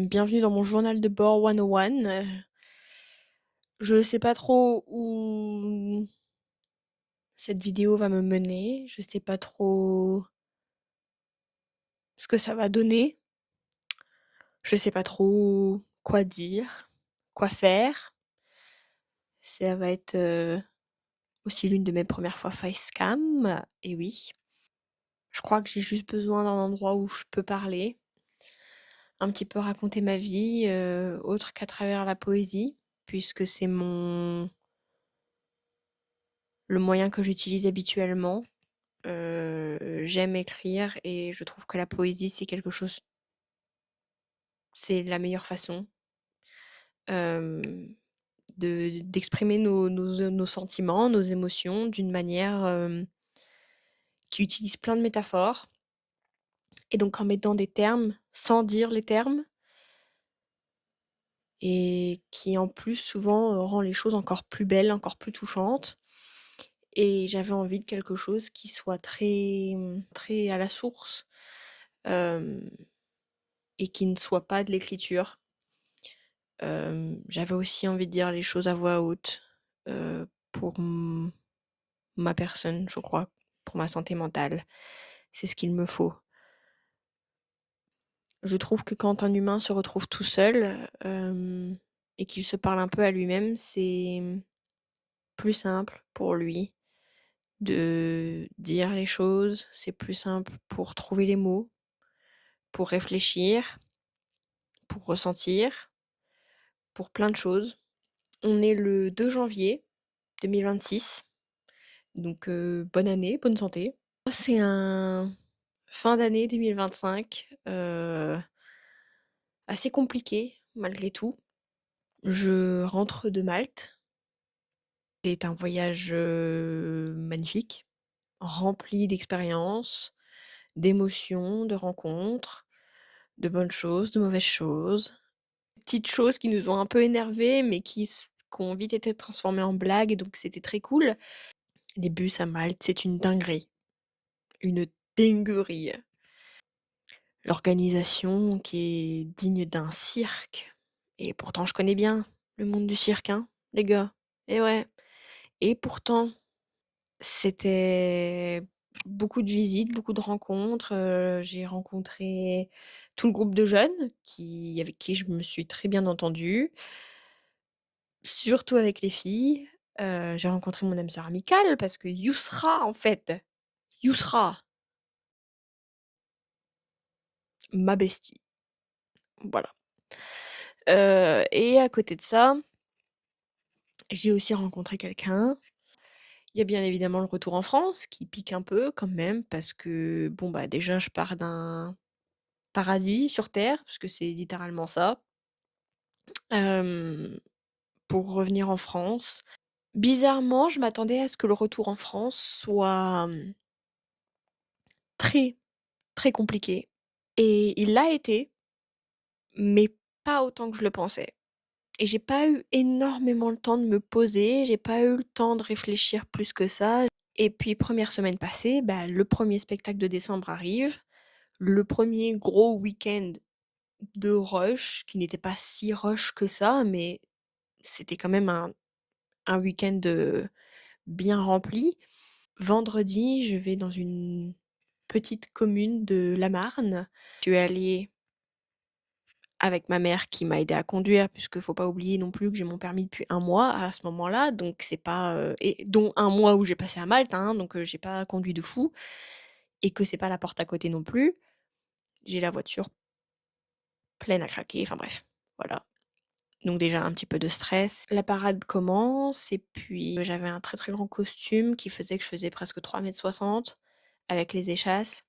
Bienvenue dans mon journal de bord 101. Je sais pas trop où cette vidéo va me mener, je sais pas trop ce que ça va donner, je sais pas trop quoi dire, quoi faire. Ça va être, aussi l'une de mes premières fois facecam, et oui. Je crois que j'ai juste besoin d'un endroit où je peux parler, un petit peu raconter ma vie, autre qu'à travers la poésie, puisque c'est le moyen que j'utilise habituellement. J'aime écrire et je trouve que la poésie, c'est la meilleure façon, hem, d'exprimer nos sentiments, nos émotions d'une manière, qui utilise plein de métaphores et donc en mettant des termes sans dire les termes et qui en plus souvent, rend les choses encore plus belles, encore plus touchantes et j'avais envie de quelque chose qui soit très à la source, hem et qui ne soit pas de l'écriture. J'avais aussi envie de dire les choses à voix haute, pour ma personne, je crois, pour ma santé mentale. C'est ce qu'il me faut. Je trouve que quand un humain se retrouve tout seul, et qu'il se parle un peu à lui-même, c'est plus simple pour lui de dire les choses, c'est plus simple pour trouver les mots, pour réfléchir, pour ressentir, pour plein de choses. On est le 2 janvier 2026. Donc bonne année, bonne santé. C'est un fin d'année 2025, assez compliqué malgré tout. Je rentre de Malte. C'est un voyage, magnifique, rempli d'expériences, d'émotions, de rencontres, de bonnes choses, de mauvaises choses. Petites choses qui nous ont un peu énervés, mais qui ont vite été transformées en blagues, donc c'était très cool. Les bus à Malte, c'est une dinguerie, une dinguerie. L'organisation qui est digne d'un cirque et pourtant je connais bien le monde du cirque, hein, les gars. Et ouais. Et pourtant, c'était beaucoup de visites, beaucoup de rencontres, j'ai rencontré tout le groupe de jeunes avec qui je me suis très bien entendue, surtout avec les filles. J'ai rencontré mon âme sœur amicale parce que Yousra, en fait, Yousra, ma bestie, voilà. Et à côté de ça, j'ai aussi rencontré quelqu'un. Il y a bien évidemment le retour en France qui pique un peu quand même parce que bon, bah, déjà je pars d'un paradis sur terre, parce que c'est littéralement ça, hem, pour revenir en France. Bizarrement, je m'attendais à ce que le retour en France soit, très, très compliqué et il l'a été, mais pas autant que je le pensais et j'ai pas eu énormément le temps de me poser, j'ai pas eu le temps de réfléchir plus que ça. Et puis première semaine passée, bah, le premier spectacle de décembre arrive, le premier gros week-end de rush, qui n'était pas si rush que ça, mais c'était quand même un week-end, bien rempli. Vendredi, je vais dans une petite commune de la Marne. Je suis allée avec ma mère qui m'a aidée à conduire, puisque faut pas oublier non plus que j'ai mon permis depuis un mois à ce moment-là, donc c'est pas, et dont un mois où j'ai passé à Malte, hein, donc j'ai pas conduit de fou et que c'est pas la porte à côté non plus. J'ai la voiture pleine à craquer, enfin bref, voilà. Donc déjà un petit peu de stress. La parade commence et puis j'avais un très, très grand costume qui faisait que je faisais presque 3,60 m avec les échasses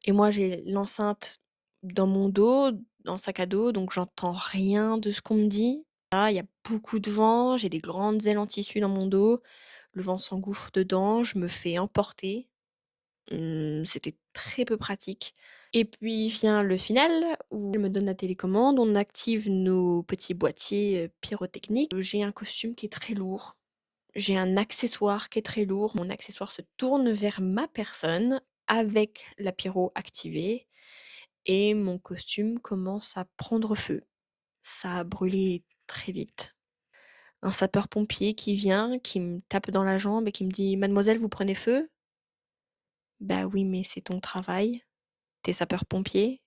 et moi j'ai l'enceinte dans mon dos, dans le sac à dos, donc j'entends rien de ce qu'on me dit. Là, il y a beaucoup de vent, j'ai des grandes ailes en tissu dans mon dos, le vent s'engouffre dedans, je me fais emporter. C'était très peu pratique. Et puis vient le final où elle me donne la télécommande, on active nos petits boîtiers, pyrotechniques. J'ai un costume qui est très lourd, j'ai un accessoire qui est très lourd. Mon accessoire se tourne vers ma personne avec la pyro activée et mon costume commence à prendre feu. ça a brûlé très vite. Un sapeur-pompier qui vient, qui me tape dans la jambe et qui me dit: «Mademoiselle, vous prenez feu?» «Bah oui, mais c'est ton travail. Tu es sapeur-pompier.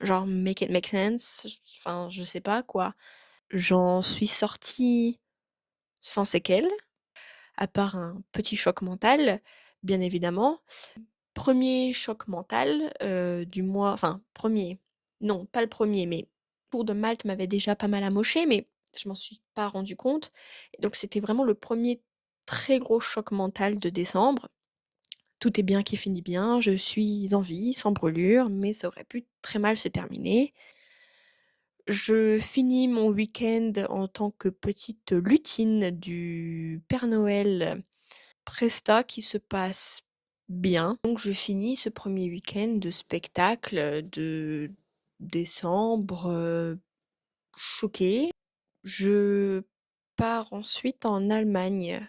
Genre make it make sense». Enfin, je sais pas quoi. J'en suis sortie sans séquelles, à part un petit choc mental, bien évidemment. Premier choc mental, du mois, enfin premier, non, pas le premier, mais Tour de Malte m'avait déjà pas mal amoché, mais je m'en suis pas rendu compte. Et donc c'était vraiment le premier très gros choc mental de décembre. Tout est bien qui finit bien, je suis en vie, sans brûlure, mais ça aurait pu très mal se terminer. Je finis mon week-end en tant que petite lutine du Père Noël, presta qui se passe bien. Donc je finis ce premier week-end de spectacle de décembre, choquée. Je pars ensuite en Allemagne,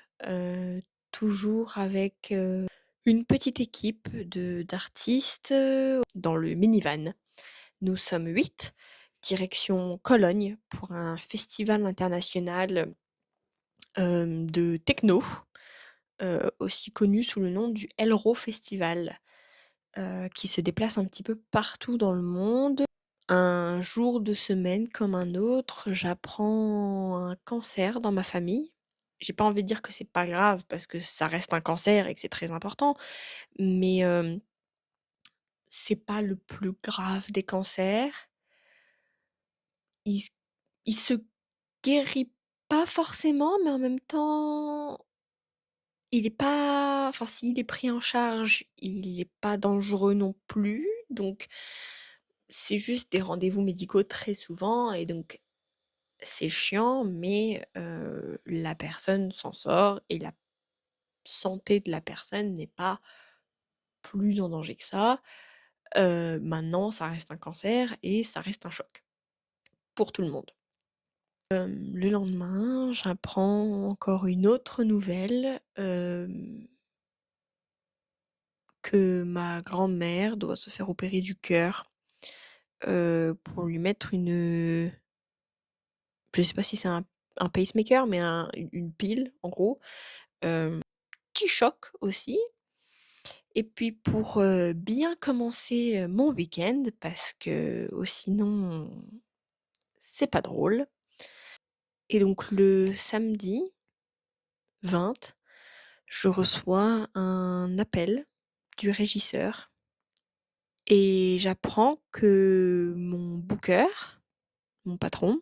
toujours avec, une petite équipe de d'artistes, dans le minivan. Nous sommes 8, direction Cologne pour un festival international, de techno, aussi connu sous le nom du Elro Festival, qui se déplace un petit peu partout dans le monde. Un jour de semaine comme un autre, j'apprends un cancer dans ma famille. J'ai pas envie de dire que c'est pas grave parce que ça reste un cancer et que c'est très important, mais c'est pas le plus grave des cancers. Il s il se guérit pas forcément, mais en même temps, il est pas, enfin s'il est pris en charge, il est pas dangereux non plus, donc c'est juste des rendez-vous médicaux très souvent et donc c'est chiant, mais la personne s'en sort et la santé de la personne n'est pas plus en danger que ça. Maintenant, ça reste un cancer et ça reste un choc pour tout le monde. Le lendemain, j'apprends encore une autre nouvelle, que ma grand-mère doit se faire opérer du cœur, pour lui mettre une, je sais pas si c'est un pacemaker, mais une pile en gros. Petit choc aussi. Et puis pour, bien commencer, mon week-end parce que, sinon c'est pas drôle. Et donc le samedi 20, je reçois un appel du régisseur et j'apprends que mon booker, mon patron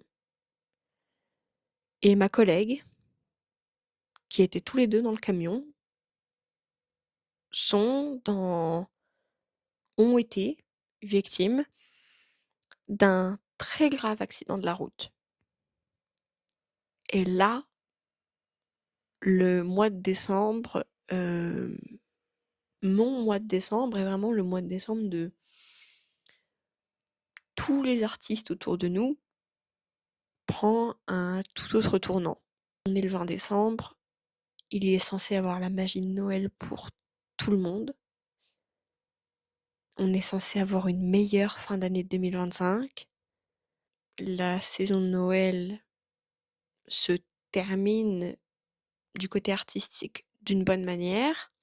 et ma collègue, qui étaient tous les 2 dans le camion, sont dans ont été victimes d'un très grave accident de la route. Et là, le mois de décembre, mon mois de décembre est vraiment le mois de décembre de tous les artistes autour de nous, prend un tout autre tournant. On est le 20 décembre, il est censé avoir la magie de Noël pour tout le monde. On est censé avoir une meilleure fin d'année 2025. La saison de Noël se termine du côté artistique d'une bonne manière.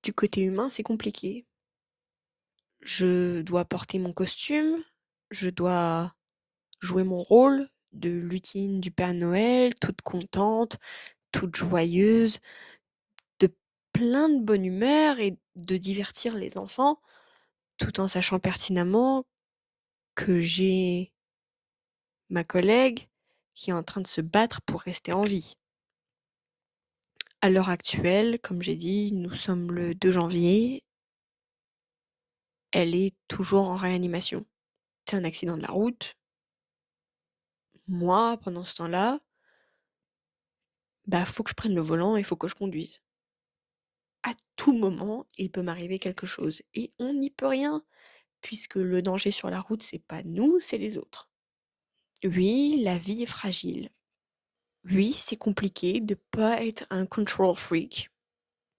Du côté humain, c'est compliqué. Je dois porter mon costume, je dois jouer mon rôle de lutine du Père Noël, toute contente, toute joyeuse, de plein de bonne humeur et de divertir les enfants, tout en sachant pertinemment que j'ai ma collègue qui est en train de se battre pour rester en vie. À l'heure actuelle, comme j'ai dit, nous sommes le 2 janvier, elle est toujours en réanimation. C'est un accident de la route. Moi, pendant ce temps-là, bah, faut que je prenne le volant et faut que je conduise. À tout moment, il peut m'arriver quelque chose et on n'y peut rien, puisque le danger sur la route, c'est pas nous, c'est les autres. Oui, la vie est fragile. Oui, c'est compliqué de pas être un control freak.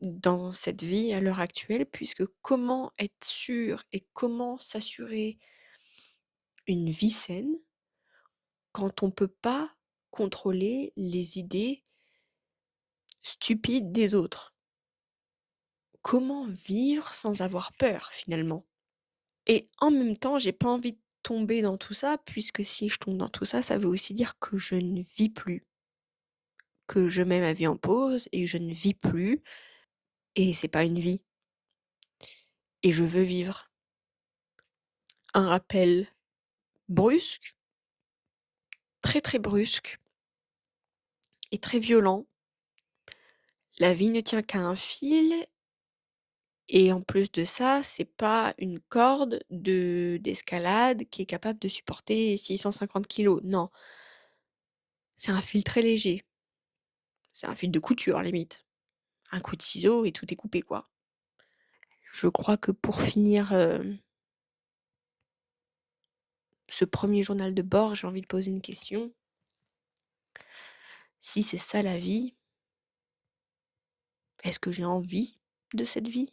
dans cette vie à l'heure actuelle, puisque comment être sûr et comment s'assurer une vie saine quand on peut pas contrôler les idées stupides des autres? Comment vivre sans avoir peur finalement? Et en même temps, j'ai pas envie de tomber dans tout ça, puisque si je tombe dans tout ça, ça veut aussi dire que je ne vis plus, que je mets ma vie en pause et je ne vis plus, et c'est pas une vie, et je veux vivre. Un rappel brusque, très très brusque et très violent. La vie ne tient qu'à un fil, et en plus de ça, c'est pas une corde d'escalade qui est capable de supporter 650 kilos. Non, c'est un fil très léger. C'est un fil de couture limite. Un coup de ciseau et tout est coupé quoi. Je crois que pour finir ce premier journal de bord, j'ai envie de poser une question. Si c'est ça la vie, est-ce que j'ai envie de cette vie?